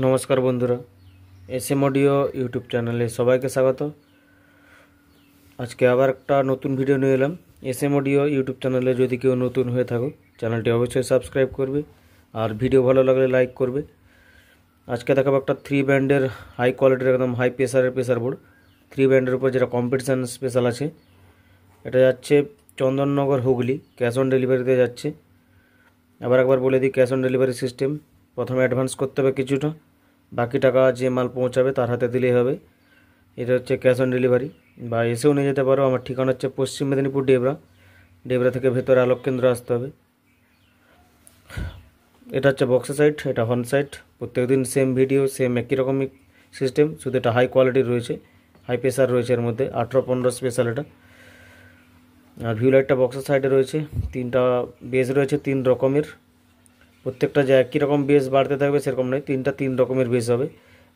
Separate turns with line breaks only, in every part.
নমস্কার বন্ধুরা, SM audio YouTube চ্যানেলে সবাইকে স্বাগত। আজকে আবার একটা নতুন ভিডিও নিয়ে এলাম। এসএম অডিও ইউটিউব চ্যানেলে যদি কেউ নতুন হয়ে থাকো, চ্যানেলটি অবশ্যই সাবস্ক্রাইব করবে আর ভিডিও ভালো লাগলে লাইক করবে। আজকে দেখাবো একটা 3 ব্যান্ডের হাই কোয়ালিটির একদম হাই প্রেসারের প্রেসার বোর্ড। 3 ব্যান্ডের উপর যেটা কম্পিটিশান স্পেশাল আছে। এটা যাচ্ছে চন্দননগর হুগলি, ক্যাশ অন ডেলিভারিতে যাচ্ছে। আবার একবার বলে দিই, ক্যাশ অন ডেলিভারি সিস্টেম। প্রথমে অ্যাডভান্স করতে হবে কিছুটা, বাকি টাকা যে মাল পৌঁছাবে তার হাতে দিলেই হবে। এটা হচ্ছে ক্যাশ অন ডেলিভারি, বা এসেও নিয়ে যেতে পারো। আমার ঠিকানা হচ্ছে পশ্চিম মেদিনীপুর, ডেবরা থেকে ভেতরে আলোক কেন্দ্র আসতে হবে। এটা হচ্ছে বক্স সাইড, এটা হর্ন সাইড। প্রত্যেকদিন সেম ভিডিও, সেম একই রকমই সিস্টেম, শুধু এটা হাই কোয়ালিটির রয়েছে, হাই প্রেসার রয়েছে এর মধ্যে। 18-15 স্পেশাল এটা। আর ভিউ লাইটটা বক্সের সাইডে রয়েছে। 3টা বেস রয়েছে 3 রকমের। প্রত্যেকটা যে একই রকম বেস বাড়তে থাকবে সেরকম নয়, 3 রকমের বেস হবে।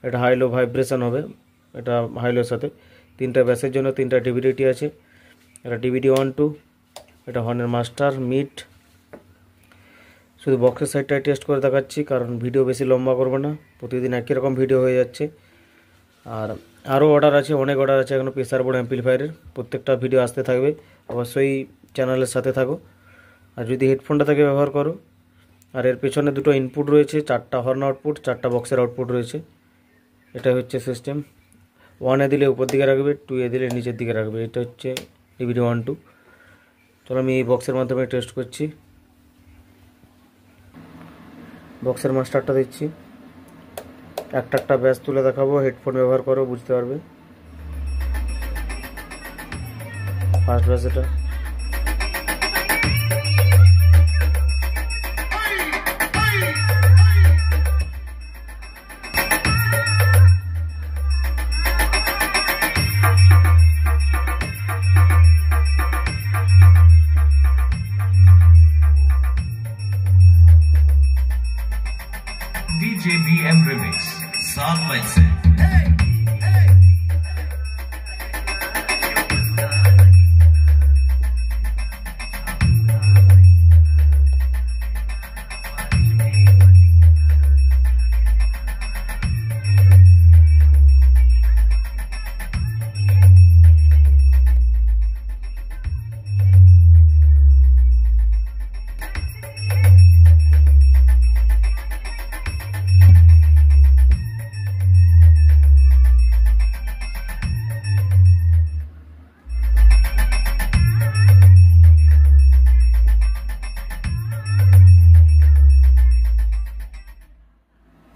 এটা হাই লো ভাইব্রেশন হবে, এটা হাই লোর সাথে। 3টা ব্যাসের জন্য 3টা ডিভিডিটি আছে। এটা ডিভিডি 1, 2। এটা হর্নের মাস্টার মিড। শুধু বক্সের সাইডটাই টেস্ট করে দেখাচ্ছি, কারণ ভিডিও বেশি লম্বা করবো না, প্রতিদিন একই রকম ভিডিও হয়ে যাচ্ছে। আর আরও অর্ডার আছে, অনেক অর্ডার আছে এখনও প্রেসার বোর্ড অ্যাম্পলিফায়ারের। প্রত্যেকটা ভিডিও আসতে থাকবে, অবশ্যই চ্যানেলের সাথে থাকো। আর যদি হেডফোনটা থেকে ব্যবহার করো। আর এর পেছনে 2টো ইনপুট রয়েছে, 4টা হর্ন আউটপুট, 4টা বক্সের আউটপুট রয়েছে। এটা হচ্ছে সিস্টেম। 1 দিলে উপর দিকে রাখবে, 2 দিলে নিচের দিকে রাখবে। এটা হচ্ছে ডিভিডি 1, 2। চলো আমি এই বক্সের মাধ্যমে টেস্ট করছি। বক্সের মাস্টারটা দিচ্ছি, একটা ব্যাস তুলে দেখাবো, হেডফোন ব্যবহার করো বুঝতে পারবে। ফার্স্ট ব্যাস এটা।
DJ BM Remix, साथ में से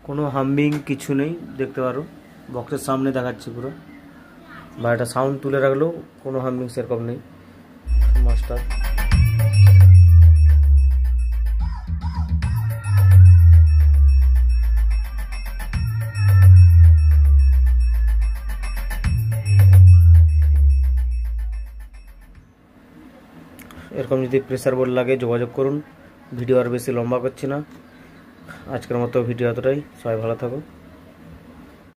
কোনো হামিং কিছু নেই, দেখতে পারো বক্সের সামনে দেখাচ্ছি পুরো। বা এটা সাউন্ড তুলে রাখলেও কোনো হামিং সেরকম নেই। মাস্টার এরকম যদি প্রেসার বোর্ড লাগে যোগাযোগ করুন। ভিডিও আর বেশি লম্বা করছি না। আজকের মতো ভিডিও এতটাই। সবাই ভালো থাকো।